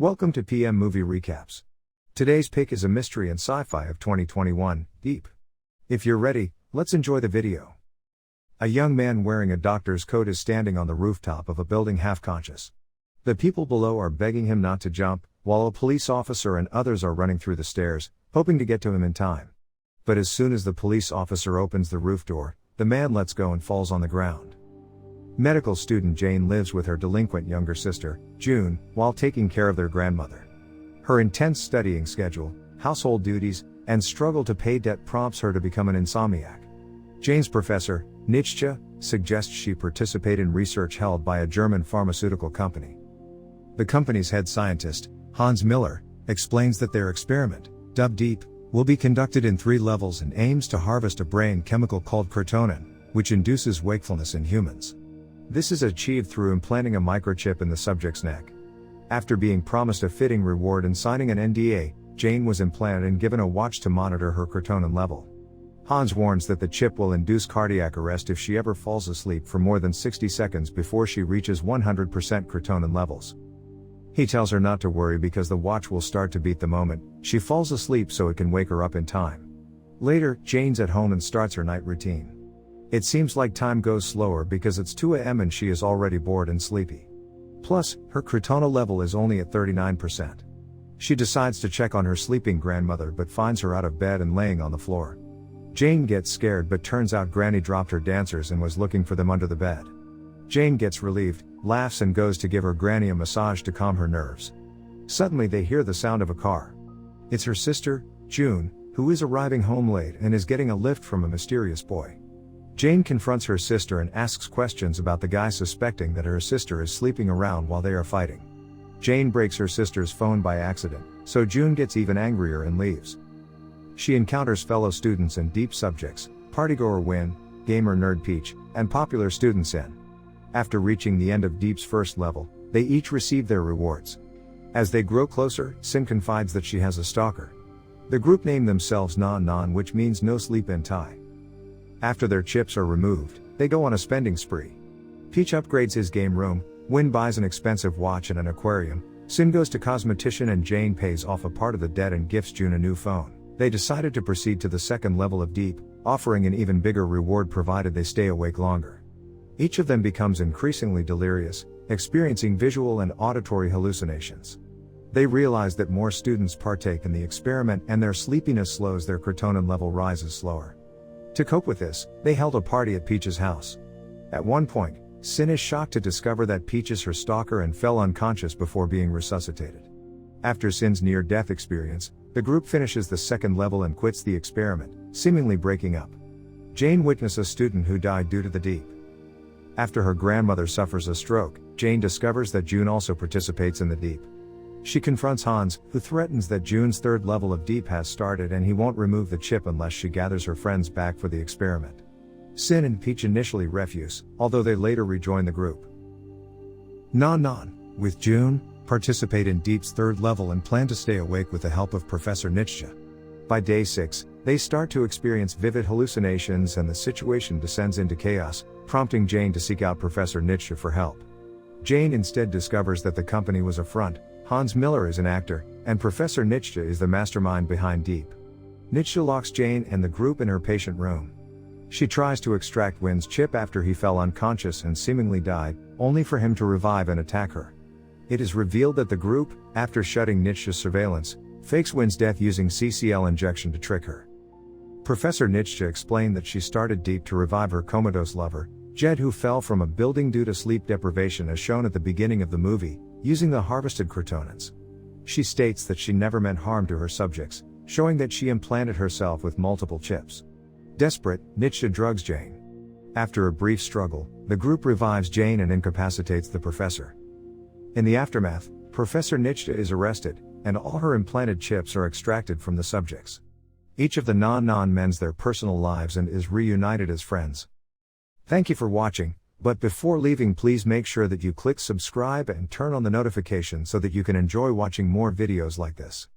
Welcome to PM Movie Recaps. Today's pick is a mystery and sci-fi of 2021, Deep. If you're ready, let's enjoy the video. A young man wearing a doctor's coat is standing on the rooftop of a building half-conscious. The people below are begging him not to jump, while a police officer and others are running through the stairs, hoping to get to him in time. But as soon as the police officer opens the roof door, the man lets go and falls on the ground. Medical student Jane lives with her delinquent younger sister, June, while taking care of their grandmother. Her intense studying schedule, household duties, and struggle to pay debt prompts her to become an insomniac. Jane's professor, Nietzsche, suggests she participate in research held by a German pharmaceutical company. The company's head scientist, Hans Miller, explains that their experiment, dubbed Deep, will be conducted in 3 levels and aims to harvest a brain chemical called serotonin, which induces wakefulness in humans. This is achieved through implanting a microchip in the subject's neck. After being promised a fitting reward and signing an NDA, Jane was implanted and given a watch to monitor her serotonin level. Hans warns that the chip will induce cardiac arrest if she ever falls asleep for more than 60 seconds before she reaches 100% serotonin levels. He tells her not to worry because the watch will start to beat the moment she falls asleep so it can wake her up in time. Later, Jane's at home and starts her night routine. It seems like time goes slower because it's 2 a.m. and she is already bored and sleepy. Plus, her serotonin level is only at 39%. She decides to check on her sleeping grandmother but finds her out of bed and laying on the floor. Jane gets scared but turns out Granny dropped her dancers and was looking for them under the bed. Jane gets relieved, laughs and goes to give her Granny a massage to calm her nerves. Suddenly they hear the sound of a car. It's her sister, June, who is arriving home late and is getting a lift from a mysterious boy. Jane confronts her sister and asks questions about the guy, suspecting that her sister is sleeping around while they are fighting. Jane breaks her sister's phone by accident, so June gets even angrier and leaves. She encounters fellow students and Deep subjects, partygoer Win, gamer nerd Peach, and popular student Sin. After reaching the end of Deep's first level, they each receive their rewards. As they grow closer, Sin confides that she has a stalker. The group name themselves Non Non, which means no sleep in Thai. After their chips are removed, they go on a spending spree. Peach upgrades his game room, Win buys an expensive watch and an aquarium, Sin goes to cosmetician and Jane pays off a part of the debt and gifts June a new phone. They decided to proceed to the second level of Deep, offering an even bigger reward provided they stay awake longer. Each of them becomes increasingly delirious, experiencing visual and auditory hallucinations. They realize that more students partake in the experiment and their sleepiness slows, their serotonin level rises slower. To cope with this, they held a party at Peach's house. At one point, Sin is shocked to discover that Peach is her stalker and fell unconscious before being resuscitated. After Sin's near-death experience, the group finishes the second level and quits the experiment, seemingly breaking up. Jane witnesses a student who died due to the Deep. After her grandmother suffers a stroke, Jane discovers that June also participates in the Deep. She confronts Hans, who threatens that June's third level of Deep has started and he won't remove the chip unless she gathers her friends back for the experiment. Sin and Peach initially refuse, although they later rejoin the group. Non Non, with June, participate in Deep's third level and plan to stay awake with the help of Professor Nietzsche. By day 6, they start to experience vivid hallucinations and the situation descends into chaos, prompting Jane to seek out Professor Nietzsche for help. Jane instead discovers that the company was a front, Hans Miller is an actor, and Professor Nietzsche is the mastermind behind Deep. Nietzsche locks Jane and the group in her patient room. She tries to extract Win's chip after he fell unconscious and seemingly died, only for him to revive and attack her. It is revealed that the group, after shutting Nietzsche's surveillance, fakes Win's death using CCL injection to trick her. Professor Nietzsche explained that she started Deep to revive her comatose lover, Jed, who fell from a building due to sleep deprivation as shown at the beginning of the movie, using the harvested serotonins. She states that she never meant harm to her subjects, showing that she implanted herself with multiple chips. Desperate, Nietzsche drugs Jane. After a brief struggle, the group revives Jane and incapacitates the professor. In the aftermath, Professor Nietzsche is arrested, and all her implanted chips are extracted from the subjects. Each of the Non Non mends their personal lives and is reunited as friends. Thank you for watching. But before leaving, please make sure that you click subscribe and turn on the notification so that you can enjoy watching more videos like this.